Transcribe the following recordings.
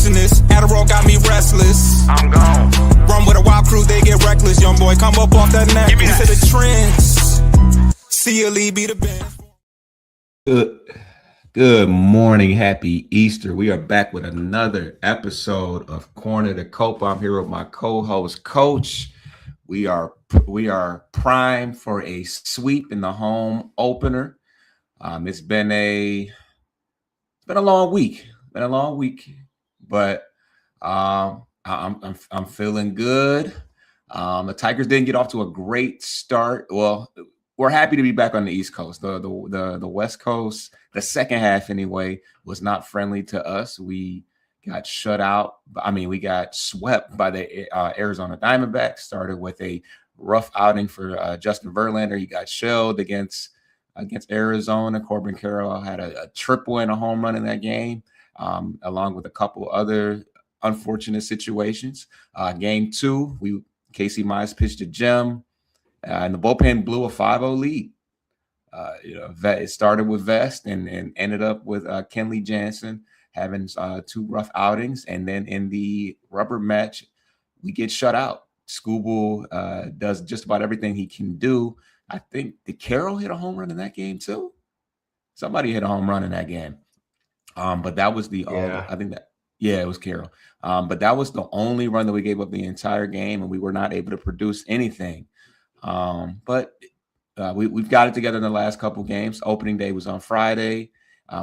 arsonist. Adderall got me restless. I'm gone. Run with a wild crew, they get reckless. Young boy, come up off that neck. Give me Into that. the trends. See a lead, be the band. Good morning. Happy Easter. We are back with another episode of Corner to Cope. I'm here with my co-host, Coach. We are primed for a sweep in the home opener. It's been a long week. But I'm feeling good. The Tigers didn't get off to a great start. Well, we're happy to be back on the East Coast. The West Coast, the second half anyway, was not friendly to us. We got shut out. We got swept by the Arizona Diamondbacks. Started with a rough outing for Justin Verlander. He got shelled against Arizona. Corbin Carroll had a triple and a home run in that game, along with a couple other unfortunate situations. Game 2, Casey Mize pitched a gem. And the bullpen blew a 5-0 lead. It started with Vest and ended up with Kenley Jansen having 2 rough outings. And then in the rubber match, we get shut out. Skubal does just about everything he can do. I think, did Carroll hit a home run in that game too? Somebody hit a home run in that game. But that was it was Carroll. But that was the only run that we gave up the entire game, and we were not able to produce anything. But we've got it together in the last couple games. Opening day was on Friday.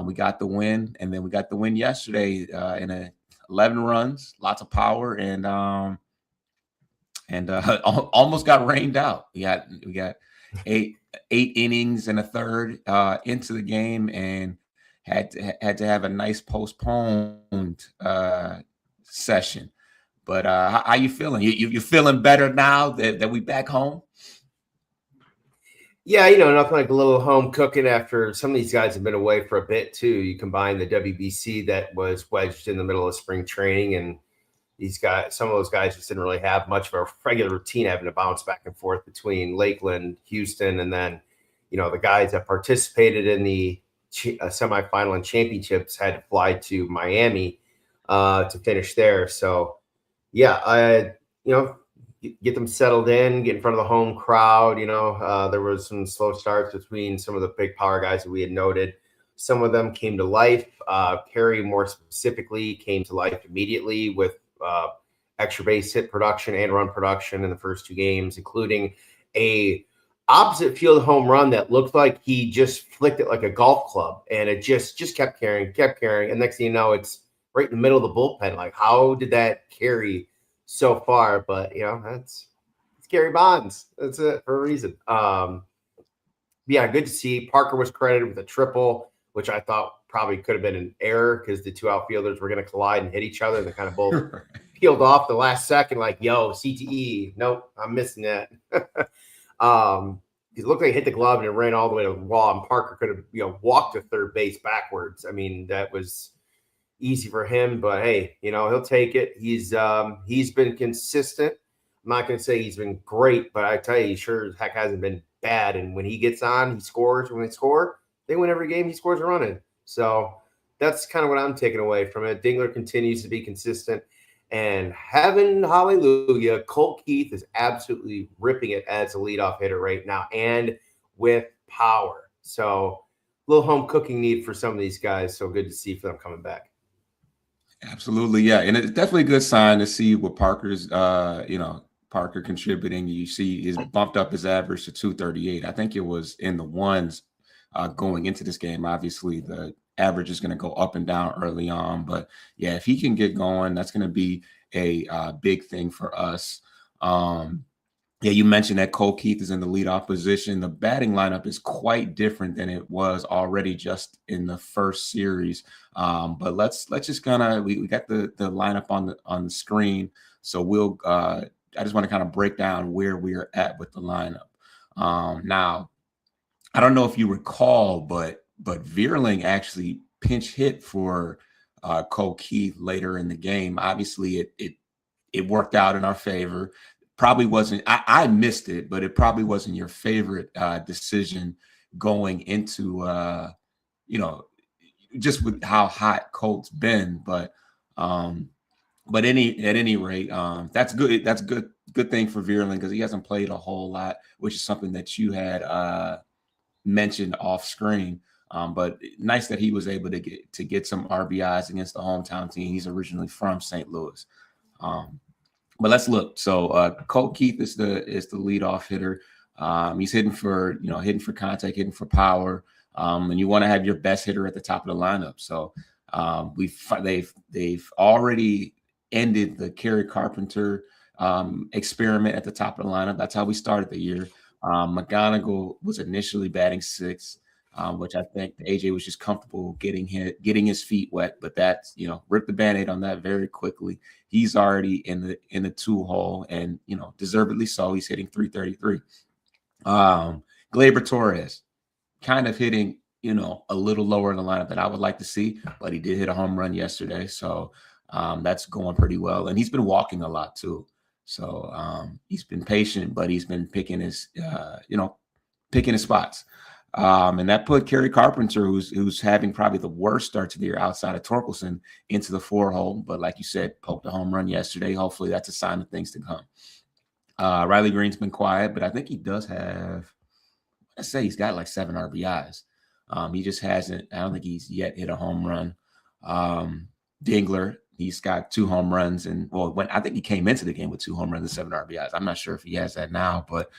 We got the win, and then we got the win yesterday in 11 runs, lots of power, and almost got rained out. We got eight innings and a third into the game, and had to have a nice postponed session. But how you feeling? You feeling better now that we back home? Yeah, nothing like a little home cooking after some of these guys have been away for a bit too. You combine the WBC that was wedged in the middle of spring training, and some of those guys just didn't really have much of a regular routine, having to bounce back and forth between Lakeland, Houston, and then, the guys that participated in the semifinal and championships had to fly to Miami to finish there. So, yeah, get them settled in, get in front of the home crowd. There was some slow starts between some of the big power guys that we had noted. Some of them came to life. Kerry, more specifically, came to life immediately with extra base hit production and run production in the first 2 games, including a opposite field home run that looked like he just flicked it like a golf club, and it just kept carrying. And next thing you know, it's right in the middle of the bullpen. Like, how did that carry so far? But it's Gary Bonds. That's it for a reason. Yeah, good to see. Parker was credited with a triple, which I thought probably could have been an error because the 2 outfielders were going to collide and hit each other, and they kind of both peeled off the last second, like, yo, CTE. Nope, I'm missing that. It looked like he hit the glove and it ran all the way to the wall, and Parker could have walked to third base backwards. That was easy for him, but hey, he'll take it. He's been consistent. I'm not going to say he's been great, but I tell you, he sure as heck hasn't been bad. And when he gets on, he scores. When they score, they win every game. He scores a run in. So that's kind of what I'm taking away from it. Dingler continues to be consistent, and heaven, hallelujah, Colt Keith is absolutely ripping it as a leadoff hitter right now, and with power. So a little home cooking need for some of these guys. So good to see for them coming back. Absolutely, yeah, and it's definitely a good sign to see what Parker's, Parker contributing. You see, he's bumped up his average to 238. I think it was in the ones going into this game. Obviously, the average is going to go up and down early on, but yeah, if he can get going, that's going to be a big thing for us. Yeah, you mentioned that Cole Keith is in the leadoff position. The batting lineup is quite different than it was already just in the first series. But let's just kind of we got the lineup on the screen, so we'll I just want to kind of break down where we are at with the lineup. Now, I don't know if you recall, but Vierling actually pinch hit for Cole Keith later in the game. Obviously, it worked out in our favor. Probably wasn't. I missed it, but it probably wasn't your favorite decision going into just with how hot Colt's been. But But at any rate, that's good. That's good thing for Vierling because he hasn't played a whole lot, which is something that you had mentioned off screen. But nice that he was able to get some RBIs against the hometown team. He's originally from St. Louis. But let's look. So Colt Keith is the leadoff hitter. He's hitting for contact, hitting for power, and you want to have your best hitter at the top of the lineup. So they've already ended the Kerry Carpenter experiment at the top of the lineup. That's how we started the year. McGonigal was initially batting sixth, which I think AJ was just comfortable getting his feet wet. But that's ripped the Band-Aid on that very quickly. He's already in the 2-hole, and deservedly so. He's hitting .333. Gleyber Torres kind of hitting a little lower in the lineup than I would like to see, but he did hit a home run yesterday, so that's going pretty well. And he's been walking a lot too, so he's been patient, but he's been picking his spots. And that put Kerry Carpenter, who's having probably the worst start to the year outside of Torkelson, into the 4-hole. But like you said, poked a home run yesterday. Hopefully that's a sign of things to come. Riley Green's been quiet, but I think he does have, let's say he's got like 7 RBIs. He just hasn't, I don't think he's yet hit a home run. Dingler, he's got 2 home runs. And I think he came into the game with 2 home runs and 7 RBIs. I'm not sure if he has that now, but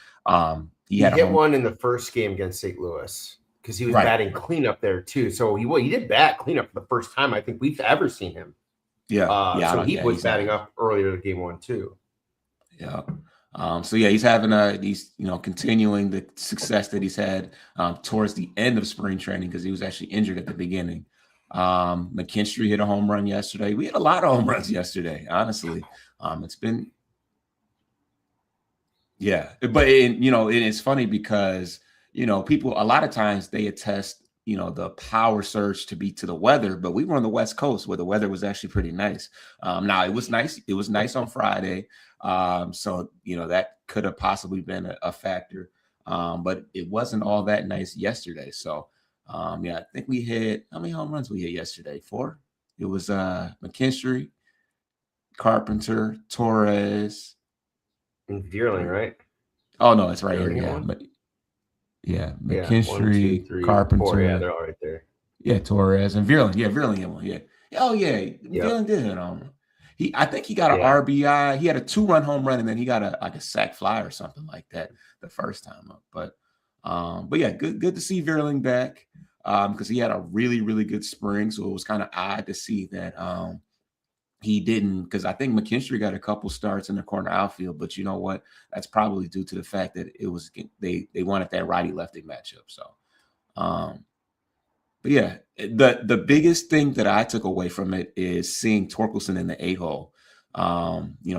he hit one in the first game against St. Louis because he was batting cleanup there too. So he did bat cleanup for the first time I think we've ever seen him. So he was batting up earlier in game 1 too. Yeah. He's having he's continuing the success that he's had towards the end of spring training because he was actually injured at the beginning. McKinstry hit a home run yesterday. We had a lot of home runs yesterday, honestly. It's been but it's funny because people a lot of times they attest the power surge to be to the weather, but we were on the West Coast where the weather was actually pretty nice. Now it was nice. It was nice on Friday. So that could have possibly been a factor. But it wasn't all that nice yesterday. So I think we hit, how many home runs we hit yesterday? 4. It was McKinstry, Carpenter, Torres, and Vierling, right? Oh no, it's right here. McKinstry, 1, 2, 3, Carpenter. 4. Yeah, they're all right there. Yeah, Torres and Vierling. Yeah, Vierling hit one. Yeah. Oh yeah, Vierling did hit a home run. I think he got an RBI. He had a 2-run home run, and then he got a sac fly or something like that the first time up. But yeah, good to see Vierling back because he had a really, really good spring. So it was kind of odd to see that he didn't, because I think McKinstry got a couple starts in the corner outfield. But you know what? That's probably due to the fact that it was they wanted that righty-lefty matchup. So, but yeah, the biggest thing that I took away from it is seeing Torkelson in the 8-hole.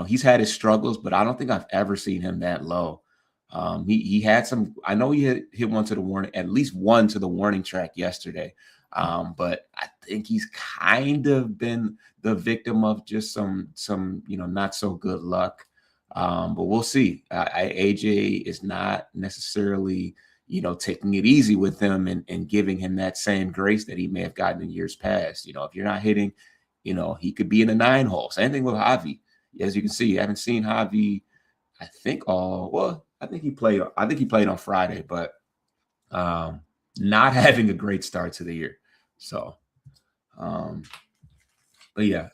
He's had his struggles, but I don't think I've ever seen him that low. He had some. I know he hit one to the warning, at least one to the warning track yesterday. But I think he's kind of been the victim of just some not so good luck. But we'll see. AJ is not necessarily taking it easy with him and giving him that same grace that he may have gotten in years past. If you're not hitting, he could be in the 9-hole. Same thing with Javi. As you can see, you haven't seen Javi. I think he played on Friday, but not having a great start to the year. So, but yeah,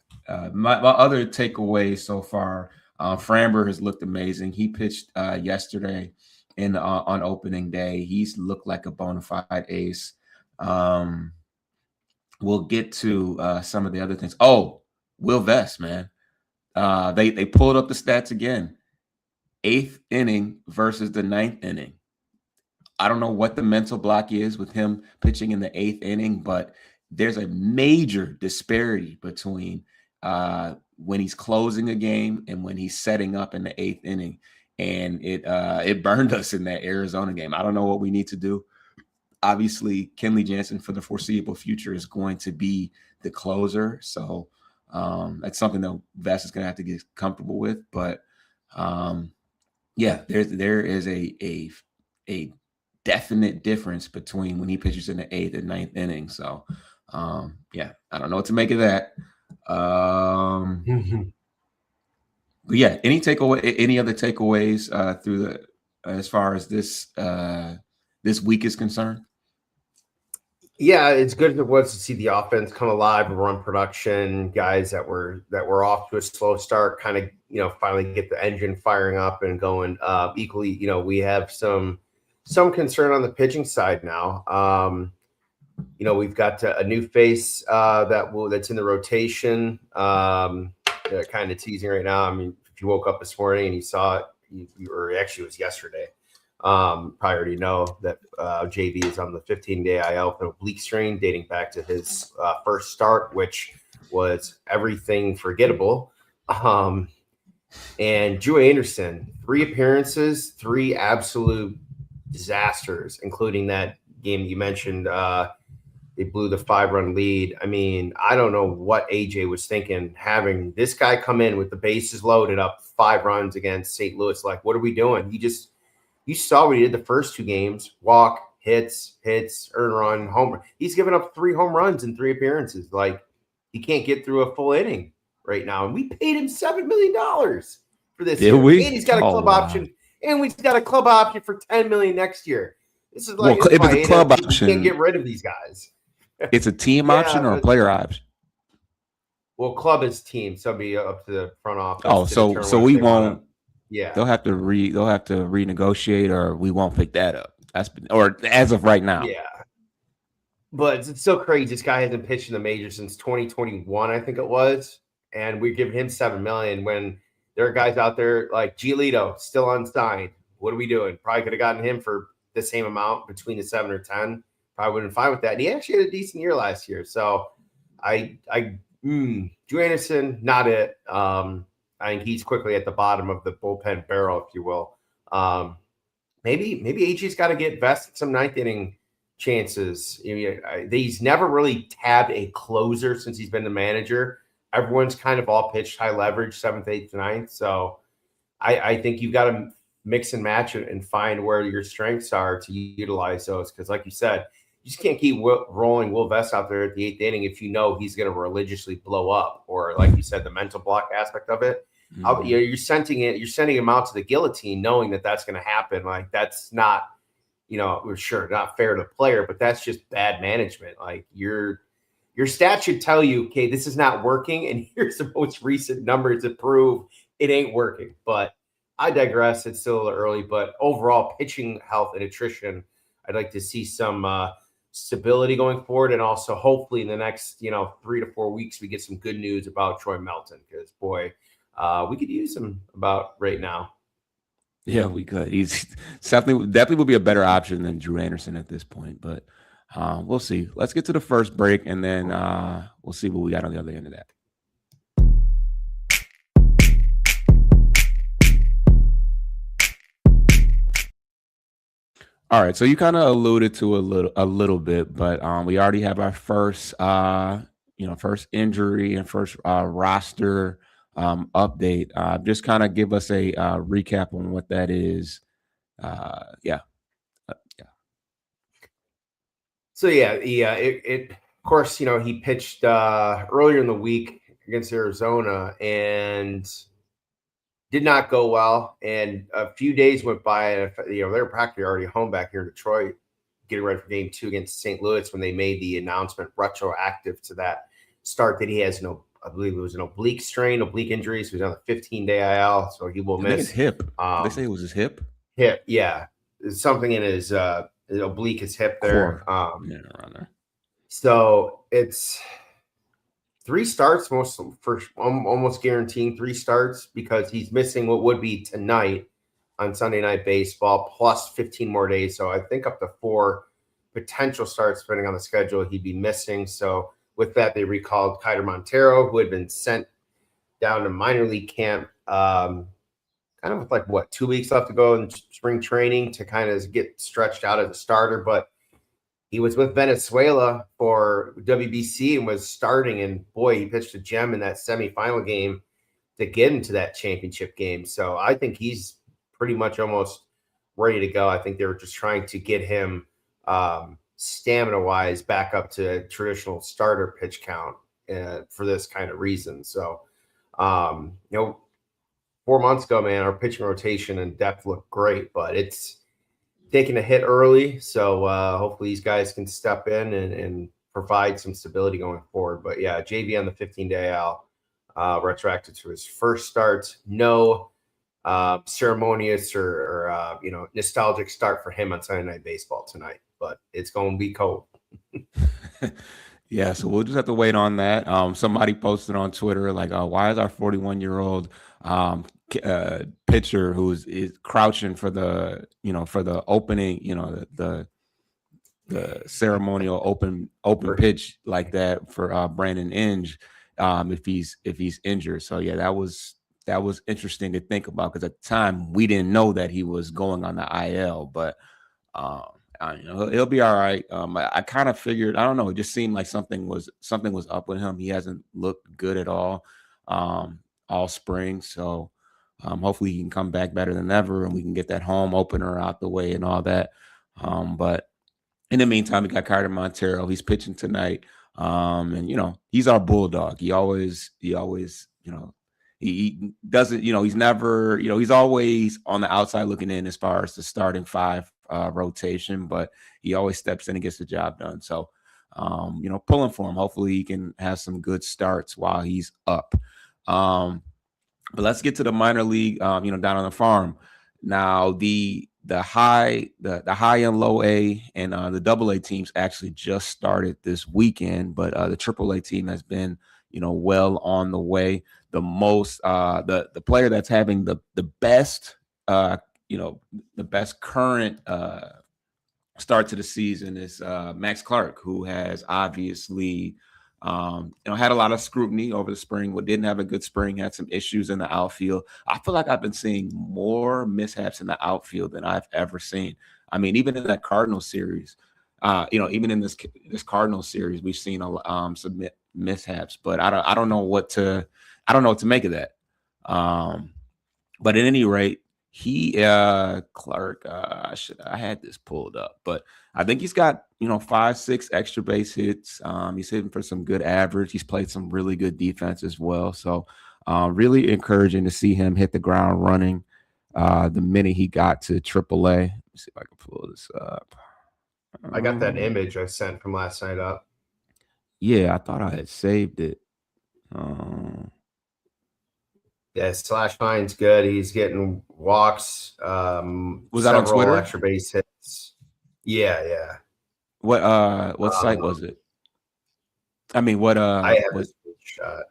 my other takeaway so far, Framber has looked amazing. He pitched yesterday on opening day. He's looked like a bona fide ace. We'll get to some of the other things. Oh, Will Vest, man. They pulled up the stats again. 8th inning versus the 9th inning. I don't know what the mental block is with him pitching in the 8th inning, but there's a major disparity between when he's closing a game and when he's setting up in the 8th inning. And it burned us in that Arizona game. I don't know what we need to do. Obviously, Kenley Jansen for the foreseeable future is going to be the closer. So that's something that Vest is going to have to get comfortable with. But there is a definite difference between when he pitches in the 8th and 9th inning. So I don't know what to make of that. But yeah, any other takeaways through the as far as this this week is concerned? Yeah, it's good as it was to see the offense come alive and run production. Guys that were off to a slow start, kind of finally get the engine firing up and going. Equally, we have some concern on the pitching side now. We've got a new face that's in the rotation. Kind of teasing right now. I mean, if you woke up this morning and you saw it, or actually it was yesterday. Probably already know that JV is on the 15-day IL for oblique strain dating back to his first start, which was everything forgettable. And Drew Anderson, 3 appearances, 3 absolute disasters, including that game you mentioned. They blew the 5-run lead. I mean, I don't know what AJ was thinking, having this guy come in with the bases loaded up 5 runs against St. Louis. Like, what are we doing? You saw what he did the first 2 games: walk, hits, earn run, home run. He's given up 3 home runs in 3 appearances. Like, he can't get through a full inning right now. And we paid him $7 million for this year. And he's got a club option. And we've got a club option for $10 million next year. This is like, if it's a club option, you can't get rid of these guys. It's a team option or a player option? Well, club is team, so it'll be up to the front office. Oh, so we won't. Yeah, they'll have to renegotiate, or we won't pick that up. Or as of right now. Yeah, but it's so crazy. This guy hasn't pitched in the major since 2021, I think it was, and we give him $7 million when there are guys out there like Giolito still unsigned. What are we doing? Probably could have gotten him for the same amount, between the 7 or 10. Probably wouldn't fine with that. And he actually had a decent year last year. So Drew Anderson, not it. I think he's quickly at the bottom of the bullpen barrel, if you will. Maybe AJ's got to get vested some 9th inning chances. He's never really tabbed a closer since he's been the manager. Everyone's kind of all pitched high leverage, 7th, 8th, 9th. So I think you've got to mix and match it and find where your strengths are to utilize those. Because like you said, you just can't keep rolling Will Vest out there at the 8th inning if you know he's going to religiously blow up, or like you said, the mental block aspect of it. Mm-hmm. You're sending him out to the guillotine, knowing that that's going to happen. Like, that's not, sure, not fair to the player, but that's just bad management. Like, your stats should tell you, okay, this is not working, and here's the most recent numbers to prove it ain't working. But I digress. It's still a little early, but overall pitching health and attrition, I'd like to see some stability going forward, and also hopefully in the next 3 to 4 weeks we get some good news about Troy Melton, because boy, we could use him about right now. Yeah, we could. He's definitely would be a better option than Drew Anderson at this point, but we'll see. Let's get to the first break, and then we'll see what we got on the other end of that. All right, so you kind of alluded to a little bit, but we already have our first first injury and first roster update. Just kind of give us a recap on what that is. So it of course, he pitched earlier in the week against Arizona and did not go well. And a few days went by, and they were practically already home back here in Detroit, getting ready for Game 2 against St. Louis, when they made the announcement retroactive to that start that he has I believe it was an oblique injury. So he's on the 15-day IL, so he will miss. His hip. They say it was his hip. Hip, yeah. There's something in his oblique, his hip there. Around there. So it's 3 starts, almost guaranteeing 3 starts, because he's missing what would be tonight on Sunday Night Baseball, plus 15 more days. So I think up to 4 potential starts, depending on the schedule, he'd be missing. So with that, they recalled Keider Montero, who had been sent down to minor league camp, kind of with 2 weeks left to go in spring training, to kind of get stretched out as a starter. But he was with Venezuela for WBC and was starting, and boy, he pitched a gem in that semifinal game to get into that championship game. So I think he's pretty much almost ready to go. I think they were just trying to get him stamina-wise back up to traditional starter pitch count. for this kind of reason. So, 4 months ago, man, our pitching rotation and depth looked great, but it's taking a hit early. So hopefully these guys can step in and provide some stability going forward. But yeah, JV on the 15-day IL, retroactive to his first start. No ceremonious or nostalgic start for him on Sunday Night Baseball tonight, but it's going to be cold. Yeah, so we'll just have to wait on that. Somebody posted on Twitter like, why is our 41-year-old pitcher who is crouching for the opening, the ceremonial open pitch like that for Brandon Inge, if he's injured. So yeah, that was interesting to think about, because at the time we didn't know that he was going on the IL, but he'll be all right. I kind of figured, I don't know, it just seemed like something was up with him. He hasn't looked good at all spring. So hopefully he can come back better than ever, and we can get that home opener out the way and all that. But in the meantime, we got Carter Montero. He's pitching tonight. And he's our bulldog. He always, he doesn't, he's never, he's always on the outside looking in as far as the starting five rotation, but he always steps in and gets the job done. So, pulling for him. Hopefully he can have some good starts while he's up. But let's get to the minor league, down on the farm. Now the high and low A and the double A teams actually just started this weekend, but the triple A team has been, well on the way. The most, the player that's having the best, the best current start to the season is Max Clark, who has obviously, had a lot of scrutiny over the spring, but didn't have a good spring, had some issues in the outfield. I feel like I've been seeing more mishaps in the outfield than I've ever seen. I mean, even in that Cardinal series, even in this Cardinal series, we've seen some mishaps, but I don't know what to make of that. But at any rate, Clark, I had this pulled up, but I think he's got 5-6 extra base hits. He's hitting for some good average. He's played some really good defense as well. So really encouraging to see him hit the ground running the minute he got to AAA. Let me see if I can pull this up. I got that image I sent from last night up. Yeah, I thought I had saved it. Yeah, slash line's good. He's getting walks. Was that on Twitter? Extra base hits. Yeah. What site was it? I mean, what I have this shot.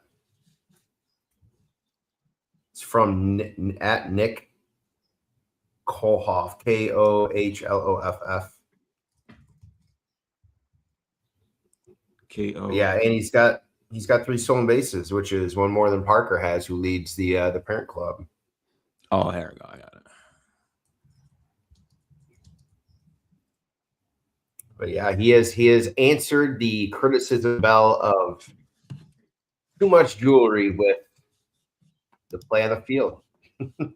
It's from at Nick Kohoff, Kohloff. KO. Yeah, and he's got 3 stolen bases, which is one more than Parker has, who leads the parent club. Oh, here we go. I got it. But yeah, he has answered the criticism bell of too much jewelry with the play on the field. All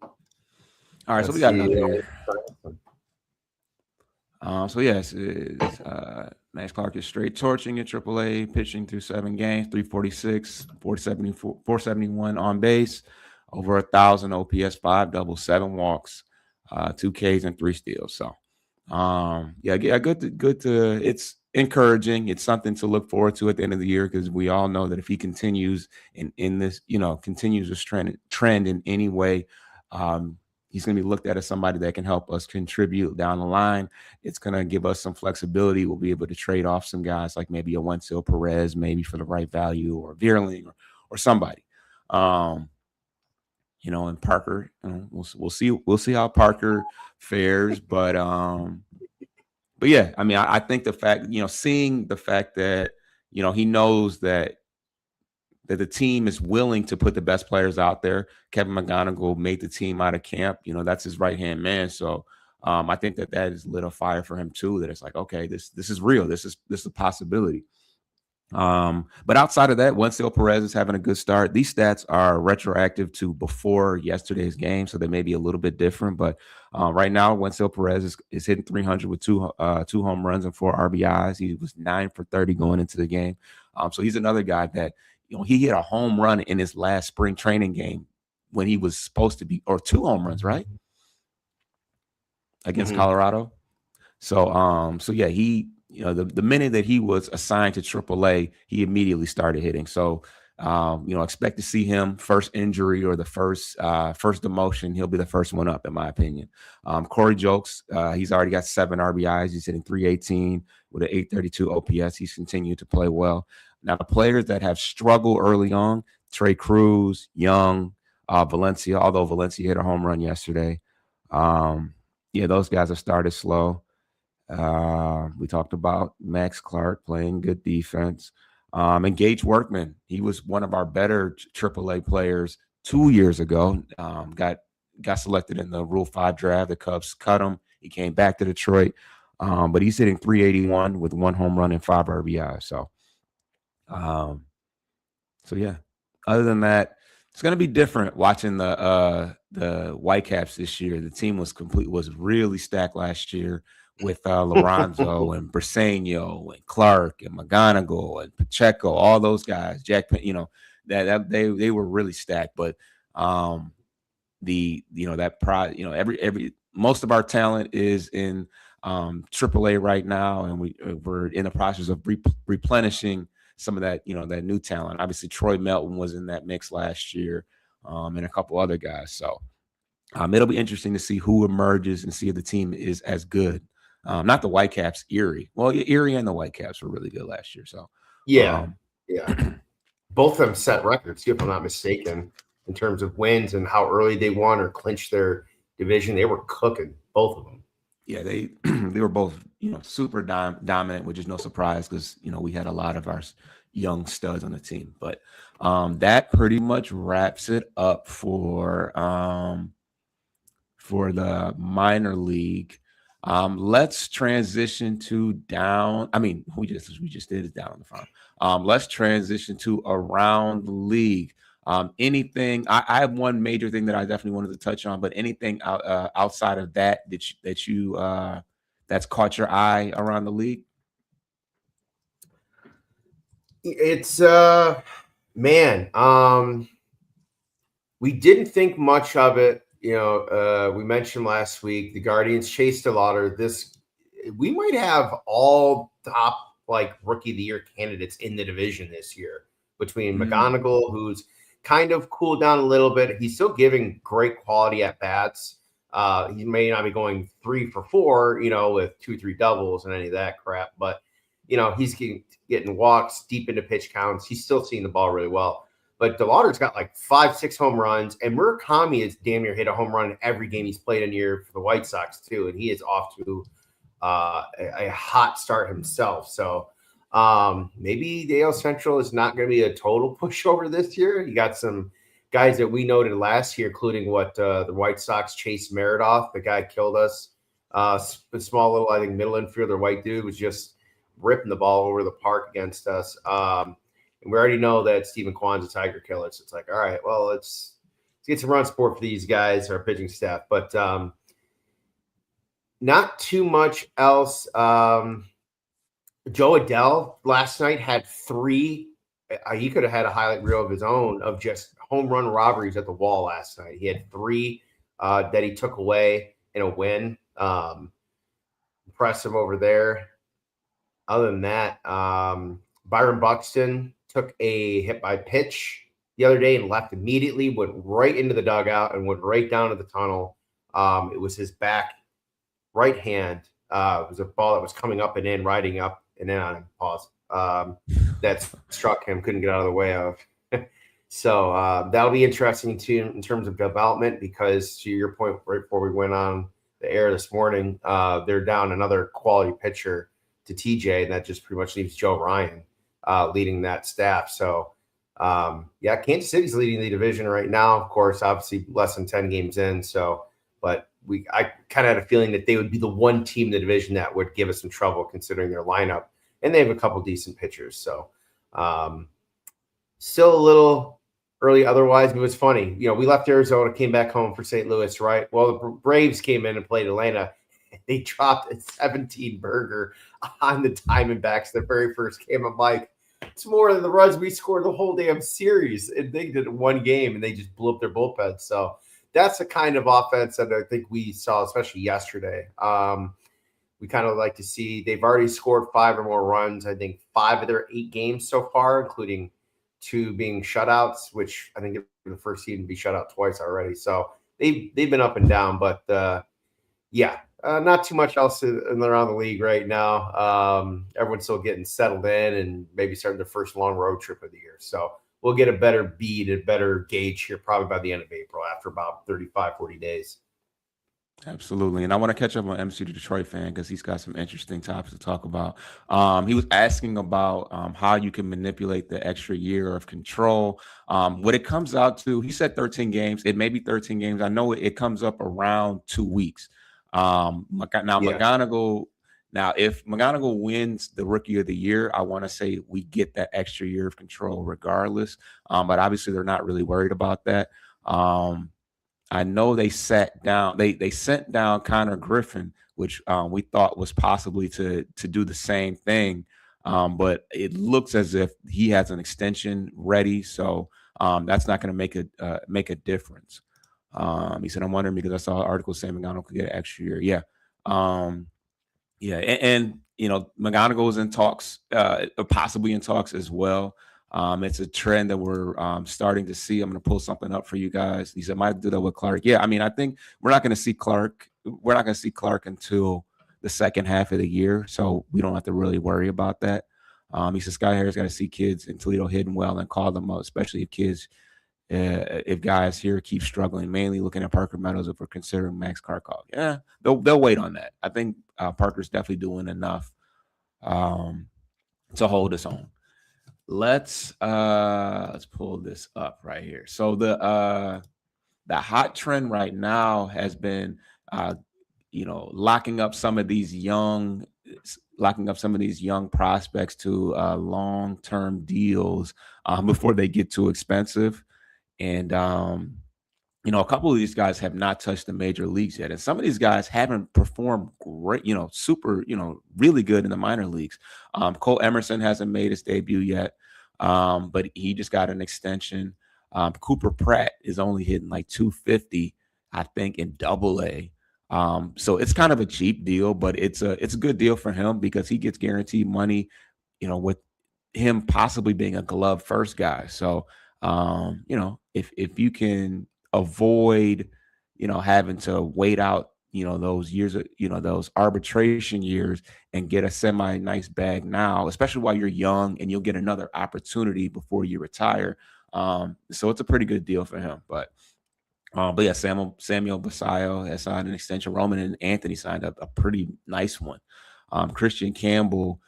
right, so we got another here. So yes, Max Clark is straight torching at AAA, pitching through 7 games, 346, 471 on base, over 1,000 OPS, 5 doubles, 7 walks, 2 Ks and 3 steals. So, good to. It's encouraging. It's something to look forward to at the end of the year, because we all know that if he continues in this, continues this trend in any way, he's going to be looked at as somebody that can help us contribute down the line. It's going to give us some flexibility. We'll be able to trade off some guys like maybe a Wenceel Perez, maybe for the right value, or Vierling or somebody. And Parker, we'll see how Parker fares. But yeah, I mean, I think the fact, seeing the fact that, he knows that the team is willing to put the best players out there. Kevin McGonigal made the team out of camp. That's his right-hand man. So I think that has lit a fire for him too, that it's like, okay, this is real. This is a possibility. But outside of that, Wenceel Perez is having a good start. These stats are retroactive to before yesterday's game, so they may be a little bit different. But right now, Wenceel Perez is hitting 300 with two home runs and 4 RBIs. He was 9 for 30 going into the game. So he's another guy that, he hit a home run in his last spring training game when he was supposed to be, or 2 home runs, right? Against Colorado. So yeah, he, the minute that he was assigned to AAA, he immediately started hitting. So, expect to see him first injury or the first demotion. He'll be the first one up, in my opinion. Corey Jokes, he's already got 7 RBIs. He's hitting .318 with an .832 OPS. He's continued to play well. Now, the players that have struggled early on, Trey Cruz, Young, Valencia, although Valencia hit a home run yesterday. Yeah, those guys have started slow. We talked about Max Clark playing good defense. And Gage Workman, he was one of our better AAA players 2 years ago. Got selected in the Rule 5 draft. The Cubs cut him. He came back to Detroit. But he's hitting .381 with 1 home run and 5 RBI. So yeah. Other than that, it's going to be different watching the Whitecaps this year. The team was really stacked last year with Lorenzo and Briseño and Clark and McGonigal and Pacheco, all those guys. Jack, that they were really stacked. But that pride, every most of our talent is in AAA right now, and we're in the process of replenishing some of that, that new talent. Obviously, Troy Melton was in that mix last year, and a couple other guys. So it'll be interesting to see who emerges and see if the team is as good. Not the Whitecaps, Erie. Well, Erie and the Whitecaps were really good last year. So yeah. Both of them set records, if I'm not mistaken, in terms of wins and how early they won or clinched their division. They were cooking, both of them. Yeah, they were both, super dominant, which is no surprise because, we had a lot of our young studs on the team. But that pretty much wraps it up for the minor league. Let's transition to down. I mean, we just did it down on the farm. Let's transition to around the league. Anything? I have one major thing that I definitely wanted to touch on, but anything outside of that that's caught your eye around the league? It's man. We didn't think much of it. We mentioned last week the Guardians chased DeLauder. We might have all top rookie of the year candidates in the division this year between McGonigal, who's kind of cooled down a little bit. He's still giving great quality at bats. He may not be going 3 for 4, with 2-3 doubles and any of that crap, but he's getting walks deep into pitch counts. He's still seeing the ball really well. But DeLauder's got 5-6 home runs, and Murakami has damn near hit a home run in every game he's played in year for the White Sox too, and he is off to a hot start himself. So maybe the AL Central is not going to be a total pushover this year. You got some guys that we noted last year, including the White Sox chased Meridoff. The guy killed us. The small little, I think, middle infielder, white dude, was just ripping the ball over the park against us. And we already know that Stephen Kwan's a Tiger killer. So it's like, all right, well, let's get some run support for these guys, our pitching staff. But not too much else. Joe Adell last night had 3. He could have had a highlight reel of his own of just home run robberies at the wall last night. He had 3 that he took away in a win. Impressive over there. Other than that, Byron Buxton took a hit by pitch the other day and left immediately, went right into the dugout and went right down to the tunnel. It was his back right hand. It was a ball that was coming up and in, riding up and in on him. Pause. That struck him, couldn't get out of the way of. So that'll be interesting too in terms of development, because to your point, right before we went on the air this morning, they're down another quality pitcher to TJ, and that just pretty much leaves Joe Ryan leading that staff. So Kansas City's leading the division right now. Of course, obviously less than 10 games in. So, but I kind of had a feeling that they would be the one team in the division that would give us some trouble considering their lineup, and they have a couple decent pitchers. So, still a little early otherwise, but it was funny. We left Arizona, came back home for St. Louis, right? Well, the Braves came in and played Atlanta. They dropped a 17 burger on the Diamondbacks the very first game. I'm like, It's more than the runs we scored the whole damn series. And they did one game and they just blew up their bullpen. So that's the kind of offense that I think we saw, especially yesterday. We kind of like to see they've already scored 5 or more runs. I think 5 of their 8 games so far, including 2 being shutouts, which I think the first team to be shut out twice already. So they've been up and down, but not too much else around the league right now. Everyone's still getting settled in and maybe starting their first long road trip of the year. So we'll get a better beat, a better gauge here probably by the end of April after about 35, 40 days. Absolutely. And I want to catch up on MC the Detroit fan because he's got some interesting topics to talk about. He was asking about how you can manipulate the extra year of control. What it comes out to, he said 13 games. It may be 13 games. I know it comes up around 2 weeks. McGonigal, if McGonigal wins the Rookie of the Year, I want to say we get that extra year of control regardless. But obviously they're not really worried about that. I know they sat down. They sent down Connor Griffin, which we thought was possibly to do the same thing, but it looks as if he has an extension ready. So that's not going to make a difference. He said, "I'm wondering because I saw an article saying McGonigal could get an extra year." Yeah, and McGonigal is in talks, possibly in talks as well. It's a trend that we're starting to see. I'm going to pull something up for you guys. He said, might do that with Clark. Yeah, I mean, I think we're not going to see Clark. We're not going to see Clark until the second half of the year, so we don't have to really worry about that. He said, Scott Harris got to see kids in Toledo hitting well and call them up, especially if guys here keep struggling, mainly looking at Parker Meadows if we're considering Max Karkov. Yeah, they'll wait on that. I think Parker's definitely doing enough to hold us on. Let's pull this up right here. So the hot trend right now has been locking up some of these young prospects to long-term deals before they get too expensive. And a couple of these guys have not touched the major leagues yet, and some of these guys haven't performed great, super, really good in the minor leagues. Cole Emerson hasn't made his debut yet, but he just got an extension. Cooper Pratt is only hitting like 250, I think, in Double-A. So it's kind of a cheap deal, but it's a good deal for him because he gets guaranteed money, with him possibly being a glove first guy. So, if you can avoid, having to wait out, those years, those arbitration years and get a semi nice bag now, especially while you're young and you'll get another opportunity before you retire. So it's a pretty good deal for him. But yeah, Samuel Basallo has signed an extension. Roman and Anthony signed a pretty nice one. Christian Campbell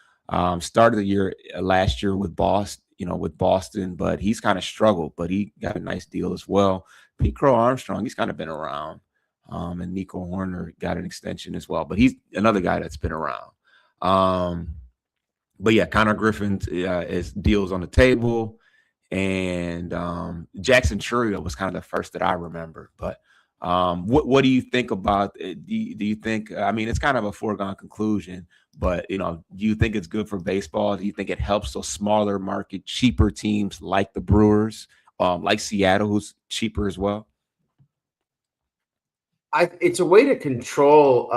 started the year last year with Boston, but he's kind of struggled, but he got a nice deal as well. Pete Crow Armstrong, he's kind of been around. And Nico Horner got an extension as well, but he's another guy that's been around. But yeah, Connor Griffin is deals on the table. And Jackson Churio was kind of the first that I remember. But what do you think about it? Do you think, I mean, it's kind of a foregone conclusion, but, do you think it's good for baseball? Do you think it helps those smaller market, cheaper teams like the Brewers, like Seattle, who's cheaper as well? It's a way to control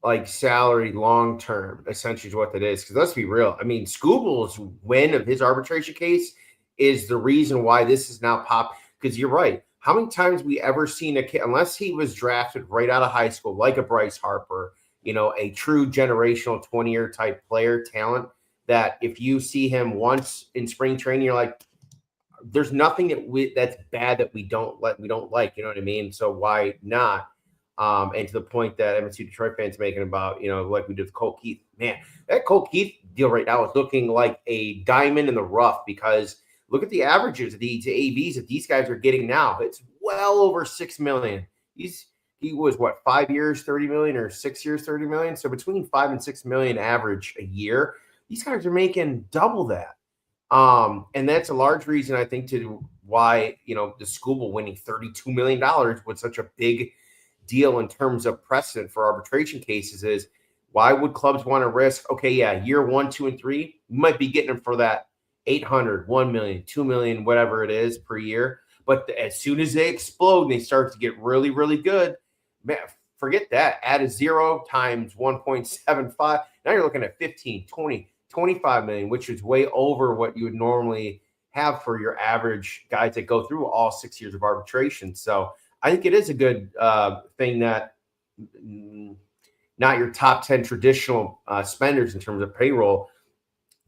like salary long term, essentially is what that is. Because let's be real. I mean, Scooble's win of his arbitration case is the reason why this is now pop. Because you're right. How many times we ever seen a kid, unless he was drafted right out of high school, like a Bryce Harper, a true generational 20-year type player talent, that if you see him once in spring training, you're like, there's nothing that's bad that we don't like. You know what I mean? So why not? And to the point that MSU Detroit fans making about, like we did with Cole Keith, man, that Cole Keith deal right now is looking like a diamond in the rough because look at the averages of these AVs that these guys are getting now. It's well over $6 million. He was what, 5 years, 30 million, or 6 years, 30 million. So between 5 and 6 million average a year, these guys are making double that. And that's a large reason, I think, to why, the Scooble winning $32 million was such a big deal in terms of precedent for arbitration cases is Why would clubs want to risk? Okay, yeah, year 1, 2, and 3, you might be getting them for that 800, 1 million, 2 million, whatever it is per year. But as soon as they explode and they start to get really, really good, man, forget that. Add a 0 times 1.75. Now you're looking at 15, 20, 25 million, which is way over what you would normally have for your average guys that go through all 6 years of arbitration. So I think it is a good thing that not your top 10 traditional spenders in terms of payroll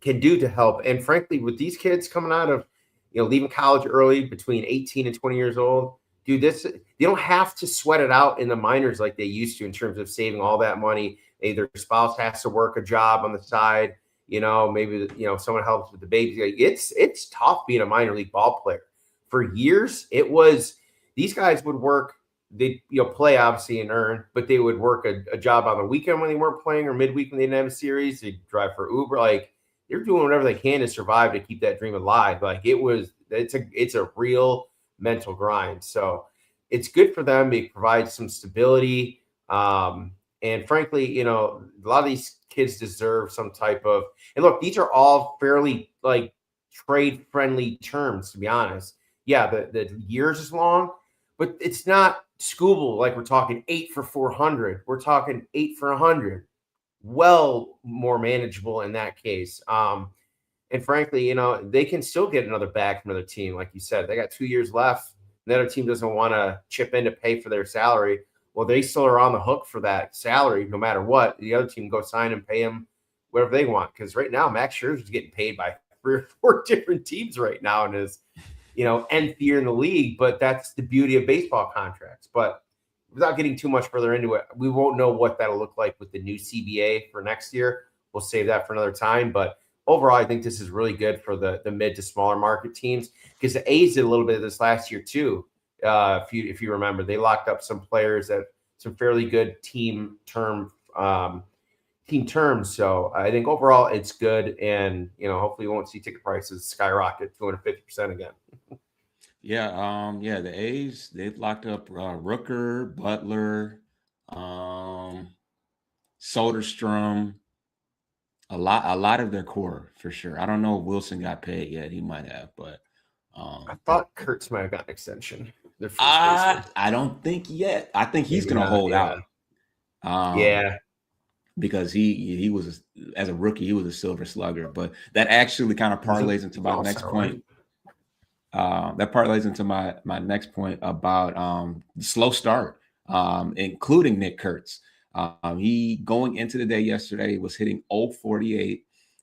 can do to help. And frankly, with these kids coming out of, leaving college early between 18 and 20 years old, dude, they don't have to sweat it out in the minors like they used to in terms of saving all that money. Their spouse has to work a job on the side. Maybe, someone helps with the baby. It's tough being a minor league ball player. For years, it was, these guys would work, they'd play obviously and earn, but they would work a job on the weekend when they weren't playing or midweek when they didn't have a series. They'd drive for Uber. Like, they're doing whatever they can to survive, to keep that dream alive. Like, it's a real mental grind. So it's good for them. It provides some stability. And frankly, a lot of these kids deserve some type of, and look, these are all fairly like trade friendly terms, to be honest. Yeah, the years is long, but it's not Scooble. Like, we're talking 8 for 400. We're talking 8 for 100. Well, more manageable in that case. And frankly, they can still get another bag from another team. Like you said, they got 2 years left. The other team doesn't want to chip in to pay for their salary. Well, they still are on the hook for that salary no matter what. The other team go sign and pay them whatever they want. Because right now, Max Scherzer's getting paid by 3 or 4 different teams right now in his, nth year in the league. But that's the beauty of baseball contracts. But without getting too much further into it, we won't know what that'll look like with the new CBA for next year. We'll save that for another time. But overall, I think this is really good for the mid to smaller market teams, because the A's did a little bit of this last year too. If you remember, they locked up some players at some fairly good team terms. So I think overall it's good, and hopefully we won't see ticket prices skyrocket 250% again. Yeah, the A's, they've locked up Rooker, Butler, Soderstrom, a lot of their core for sure. I don't know if Wilson got paid yet. He might have, but I thought Kurtz might have got an extension. I don't think yet. I think he's going to hold out. Because he was, as a rookie, he was a silver slugger. But that actually kind of parlays into my next point. That parlays into my next point about the slow start, including Nick Kurtz. He, going into the day yesterday, was hitting 0.48,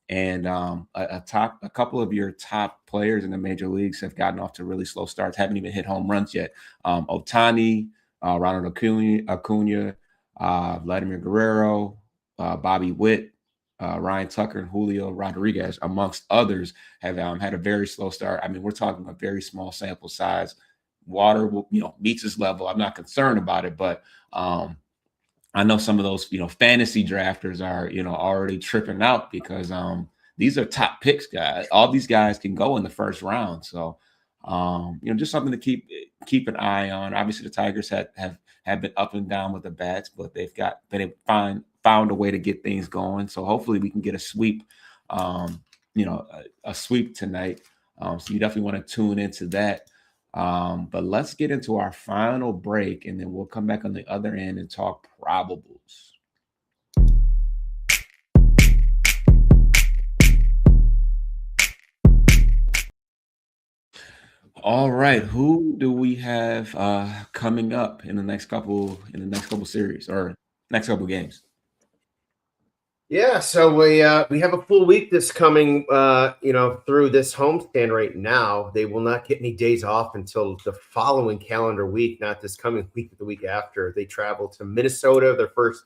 and a couple of your top players in the major leagues have gotten off to really slow starts, haven't even hit home runs yet. Ohtani, Ronald Acuna, Vladimir Guerrero, Bobby Witt, Ryan Tucker, and Julio Rodriguez, amongst others, have had a very slow start. I mean, we're talking a very small sample size. Water will, meets his level. I'm not concerned about it, but I know some of those, fantasy drafters are, already tripping out because these are top picks, guys. All these guys can go in the first round. So, just something to keep an eye on. Obviously, the Tigers have been up and down with the bats, but they've found a way to get things going. So hopefully we can get a sweep, a sweep tonight. So you definitely want to tune into that. But let's get into our final break, and then we'll come back on the other end and talk probables. All right, who do we have coming up in the next couple series or next couple games? Yeah, so we have a full week this coming, through this homestand right now. They will not get any days off until the following calendar week, not this coming week, but the week after. They travel to Minnesota, their first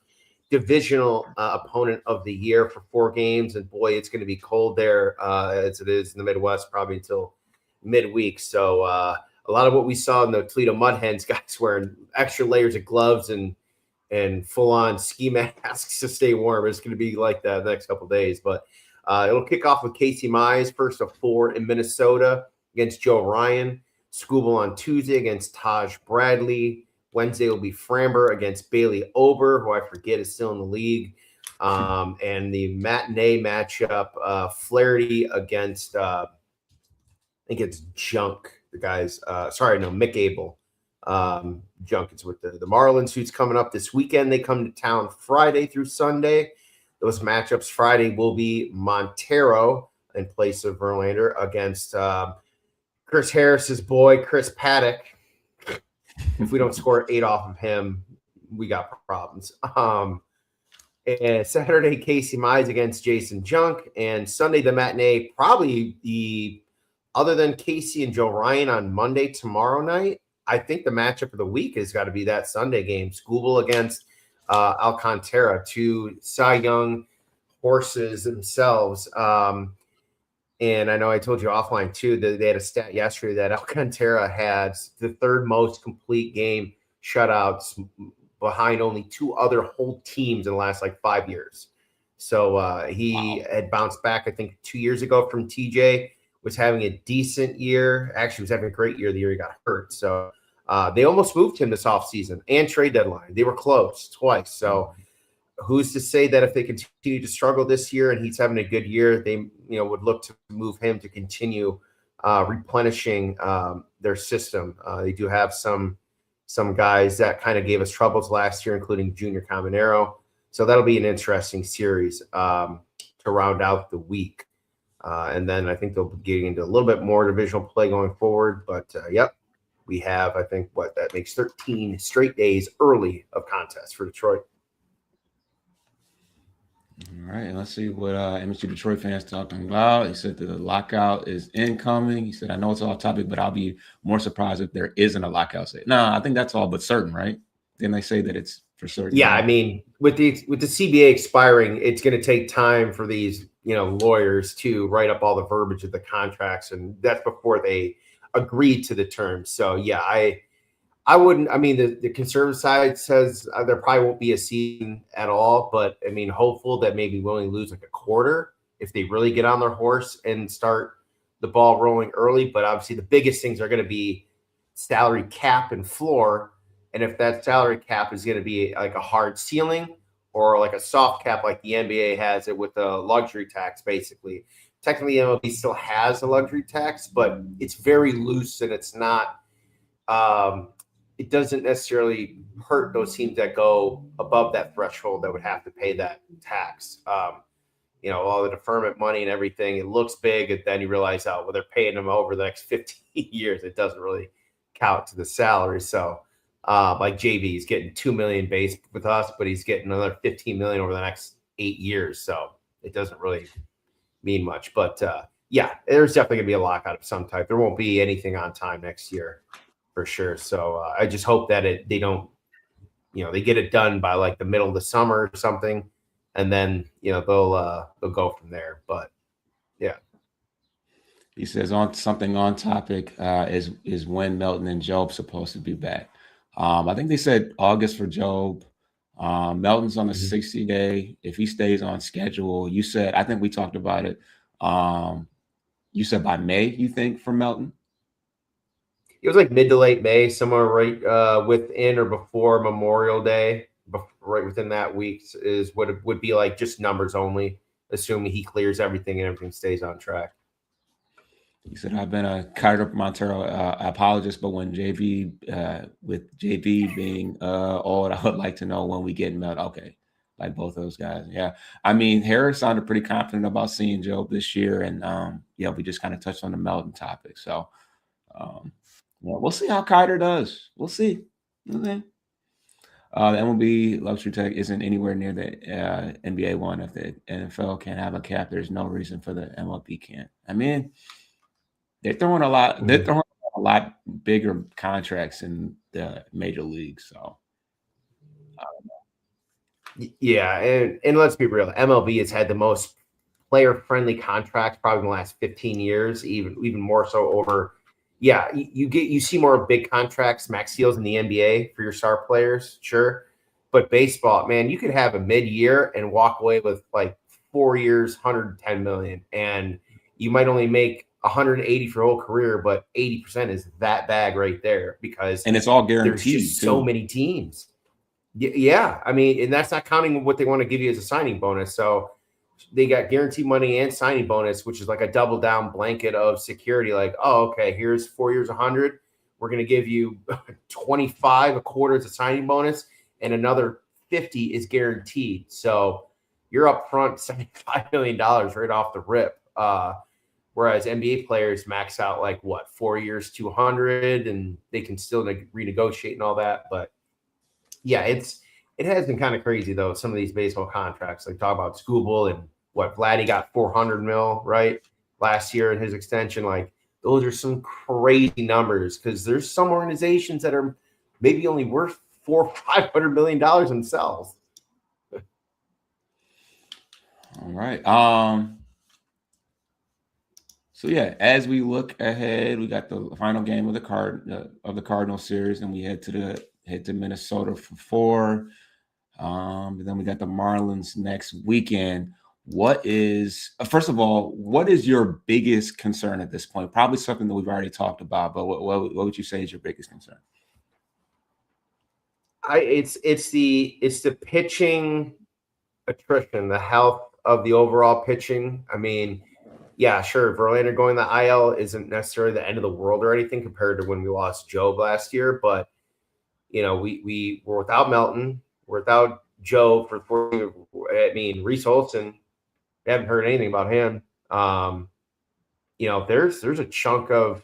divisional opponent of the year, for 4 games. And boy, it's going to be cold there as it is in the Midwest, probably until midweek. So a lot of what we saw in the Toledo Mud Hens, guys wearing extra layers of gloves and full-on ski masks to stay warm. It's going to be like that the next couple of days. But it'll kick off with Casey Mize, first of 4 in Minnesota against Joe Ryan. Scooble on Tuesday against Taj Bradley. Wednesday will be Framber against Bailey Ober, who I forget is still in the league. And the matinee matchup, Flaherty against I think it's Junk. The guys, Mick Abel. Junk is with the Marlins, who's coming up this weekend. They come to town Friday through Sunday. Those matchups Friday will be Montero in place of Verlander against Chris Harris's boy, Chris Paddock. If we don't score 8 off of him, we got problems. And Saturday, Casey Mize against Jason Junk. And Sunday, the matinee, probably other than Casey and Joe Ryan on Monday tomorrow night, I think the matchup of the week has got to be that Sunday game. Skubal against Alcantara, 2 Cy Young horses themselves. And I know I told you offline too that they had a stat yesterday that Alcantara had the 3rd most complete game shutouts behind only 2 other whole teams in the last 5 years. So he had bounced back, I think 2 years ago from TJ, was having a decent year. Actually was having a great year the year he got hurt. So they almost moved him this offseason and trade deadline. They were close twice. So who's to say that if they continue to struggle this year and he's having a good year, they would look to move him to continue replenishing their system. They do have some guys that kind of gave us troubles last year, including Junior Caminero. So that'll be an interesting series to round out the week. And then I think they'll be getting into a little bit more divisional play going forward. But, we have, I think, that makes 13 straight days early of contest for Detroit. All right, let's see what MSG Detroit fans talking about. He said that the lockout is incoming. He said, I know it's off topic, but I'll be more surprised if there isn't a lockout. No, I think that's all but certain, right? Then they say that it's for certain. Yeah, I mean, with the CBA expiring, it's going to take time for these lawyers to write up all the verbiage of the contracts, and that's before they agree to the terms. So yeah, I wouldn't. I mean, the conservative side says there probably won't be a season at all, but I mean, hopeful that maybe we only lose a quarter if they really get on their horse and start the ball rolling early. But obviously, the biggest things are going to be salary cap and floor, and if that salary cap is going to be like a hard ceiling or like a soft cap, like the NBA has it with the luxury tax, basically. Technically, MLB still has a luxury tax, but it's very loose and it's not. It doesn't necessarily hurt those teams that go above that threshold that would have to pay that tax. All the deferment money and everything, it looks big, and then you realize, they're paying them over the next 15 years. It doesn't really count to the salary. So, like JV, he's getting $2 million base with us, but he's getting another $15 million over the next 8 years. So it doesn't really mean much. But there's definitely gonna be a lockout of some type. There won't be anything on time next year, for sure. So I just hope that they don't, they get it done by like the middle of the summer or something, and then they'll go from there. But yeah, he says on something on topic is when Melton and Job supposed to be back. I think they said August for Job. Melton's on a 60-day. If he stays on schedule, you said, I think we talked about it. You said by May, you think, for Melton? It was like mid to late May, somewhere right within or before Memorial Day, right within that week is what it would be like, just numbers only, assuming he clears everything and everything stays on track. He said, I've been a Carter Montero apologist, but when with JV being old, I would like to know when we get Melton. Okay, like both those guys. Yeah. I mean, Harris sounded pretty confident about seeing Job this year. And we just kind of touched on the Melton topic. So we'll see how Carter does. We'll see. Okay. The MLB luxury tag isn't anywhere near the NBA one. If the NFL can't have a cap, there's no reason for the MLB can't. I mean, they're throwing a lot. They're throwing a lot bigger contracts in the major leagues. So, I don't know. Yeah, and let's be real. MLB has had the most player-friendly contracts probably in the last 15 years, even more so over. Yeah, you see more big contracts, max deals in the NBA for your star players, sure. But baseball, man, you could have a mid-year and walk away with like 4 years, $110 million, and you might only make 180 for your whole career, but 80% is that bag right there, because and it's all guaranteed. There's just so many teams. Yeah, I mean, and that's not counting what they want to give you as a signing bonus. So they got guaranteed money and signing bonus, which is like a double down blanket of security. Like, oh, okay, here's 4 years, 100. We're going to give you 25 a quarter as a signing bonus, and another 50 is guaranteed. So you're up front $75 million right off the rip. Whereas NBA players max out like what, 4 years, 200, and they can still renegotiate and all that. But yeah, it has been kind of crazy though. Some of these baseball contracts, like talk about Scooble and what Vladdy got 400 mil right last year in his extension. Like those are some crazy numbers because there's some organizations that are maybe only worth $400-500 million themselves. All right. So yeah, as we look ahead, we got the final game of the Cardinal series, and we head to Minnesota for 4. And then we got the Marlins next weekend. First of all, what is your biggest concern at this point? Probably something that we've already talked about, but what would you say is your biggest concern? It's the pitching attrition, the health of the overall pitching. I mean, yeah, sure, Verlander going to the IL isn't necessarily the end of the world or anything compared to when we lost Joe last year, but you know, we were without Melton, we're without Joe Reese Olson, we haven't heard anything about him. You know, there's a chunk of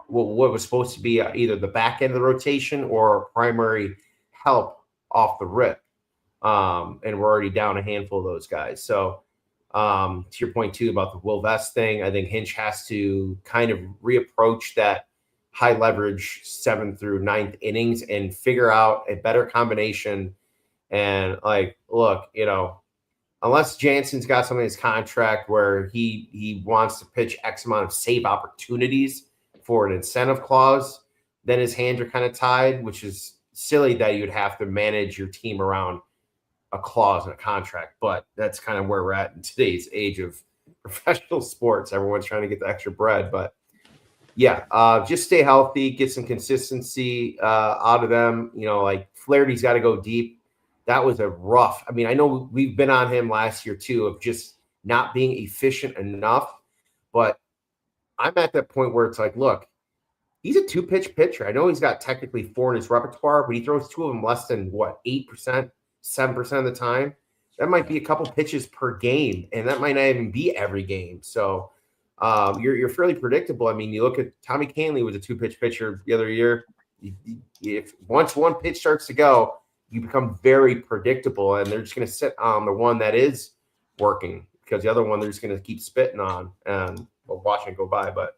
what was supposed to be either the back end of the rotation or primary help off the rip. And we're already down a handful of those guys. So to your point too about the Will Vest thing, I think Hinch has to kind of reapproach that high leverage 7th through 9th innings and figure out a better combination. And like, look, you know, unless Jansen's got something in his contract where he wants to pitch X amount of save opportunities for an incentive clause, then his hands are kind of tied, which is silly that you'd have to manage your team around a clause in a contract. But that's kind of where we're at in today's age of professional sports. Everyone's trying to get the extra bread. But yeah, just stay healthy, get some consistency out of them. You know, like Flaherty's got to go deep. That was a rough. I mean, I know we've been on him last year too of just not being efficient enough, but I'm at that point where it's like, look, he's a 2-pitch pitcher. I know he's got technically 4 in his repertoire, but he throws 2 of them less than what, 8%, 7% of the time. That might be a couple pitches per game, and that might not even be every game. So you're fairly predictable. I mean, you look at Tommy Kahnle was a 2-pitch pitcher the other year. If once one pitch starts to go, you become very predictable, and they're just going to sit on the one that is working because the other one they're just going to keep spitting on and watching it go by. But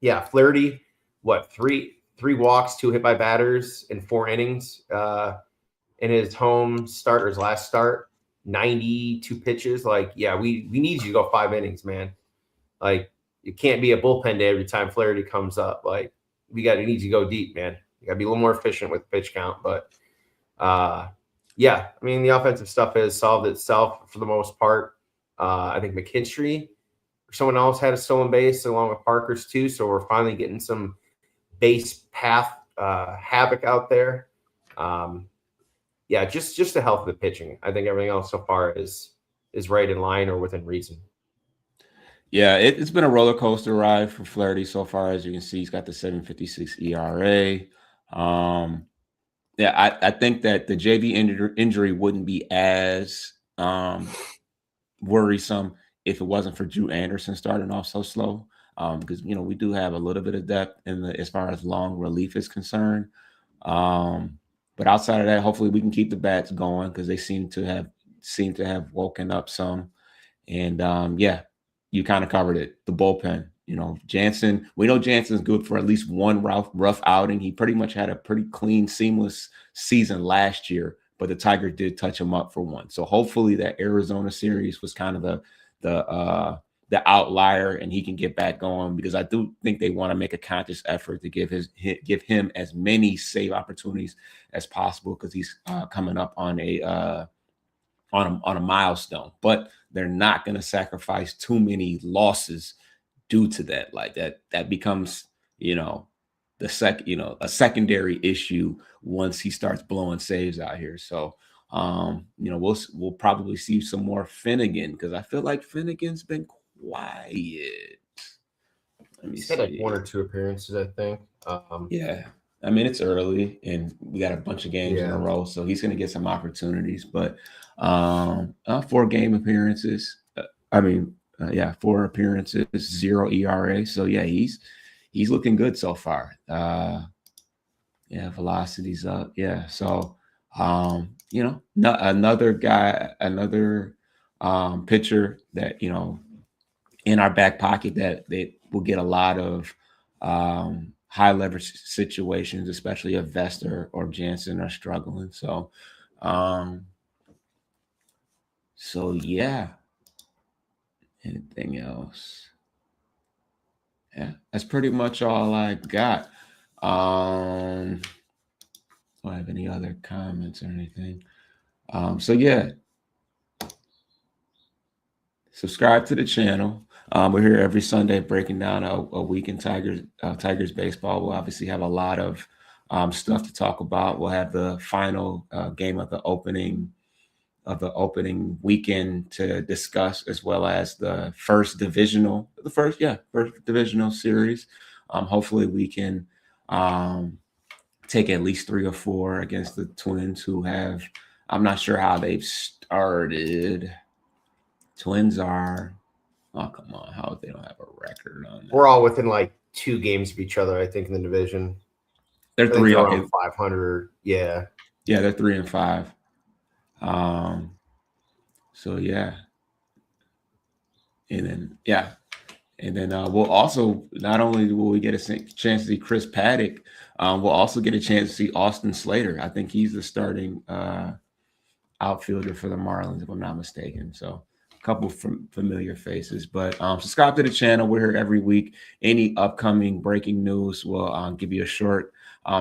yeah, Flaherty, what, three walks, 2 hit by batters in 4 innings in his home start or his last start, 92 pitches. Like, yeah, we need you to go 5 innings, man. Like, it can't be a bullpen day every time Flaherty comes up. Like, we need you to go deep, man. You got to be a little more efficient with pitch count. But yeah, I mean, the offensive stuff has solved itself for the most part. I think McKinstry or someone else had a stolen base along with Parker's too. So we're finally getting some base path havoc out there. Yeah, just the health of the pitching. I think everything else so far is right in line or within reason. Yeah, it's been a roller coaster ride for Flaherty so far. As you can see, he's got the 7.56 ERA. Yeah, I think that the JV injury wouldn't be as worrisome if it wasn't for Drew Anderson starting off so slow. Because you know we do have a little bit of depth as far as long relief is concerned. But outside of that, hopefully we can keep the bats going because they seem to have woken up some. And yeah, you kind of covered it. The bullpen, you know, Jansen. We know Jansen's good for at least one rough outing. He pretty much had a pretty clean, seamless season last year, but the Tigers did touch him up for one. So hopefully that Arizona series was kind of the outlier, and he can get back going because I do think they want to make a conscious effort to give him as many save opportunities as possible because he's coming up on a milestone. But they're not going to sacrifice too many losses due to that. Like that becomes, you know, a secondary issue once he starts blowing saves out here. So we'll probably see some more Finnegan because I feel like Finnegan's been quiet. Let me He's see. had like 1 or 2 appearances, I think. Yeah. I mean, it's early and we got a bunch of games in a row, so he's going to get some opportunities. But 4 game appearances. 4 appearances, 0 ERA. So yeah, he's looking good so far. Velocity's up. Yeah. So another guy, another pitcher that in our back pocket that they will get a lot of high leverage situations, especially if Vester or Jansen are struggling. So yeah. Anything else? Yeah, that's pretty much all I got. Do I have any other comments or anything? Subscribe to the channel. We're here every Sunday breaking down a week in Tigers baseball. We'll obviously have a lot of stuff to talk about. We'll have the final game of the opening weekend to discuss, as well as the first divisional series. Hopefully we can take at least 3 or 4 against the Twins, who have, I'm not sure how they've started. Twins are, oh, come on, how they don't have a record on that? We're all within like 2 games of each other, I think, in the division. They're 3 around 500. Yeah. Yeah, they're 3 and 5. And then we'll also, not only will we get a chance to see Chris Paddock, we'll also get a chance to see Austin Slater. I think he's the starting outfielder for the Marlins, if I'm not mistaken. So a couple of familiar faces. But subscribe to the channel. We're here every week. Any upcoming breaking news, we'll give you a short.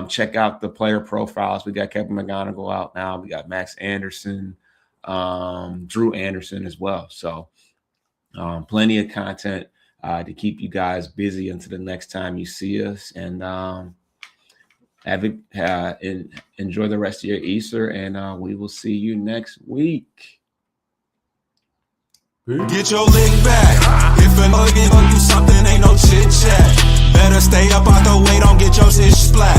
Check out the player profiles. We got Kevin McGonigal out now. We got Max Anderson, Drew Anderson as well. So plenty of content to keep you guys busy until the next time you see us. And enjoy the rest of your Easter, and we will see you next week. Get your lick back. If a nugget on you something, ain't no chit chat. Better stay up out the way, don't get your shit splat.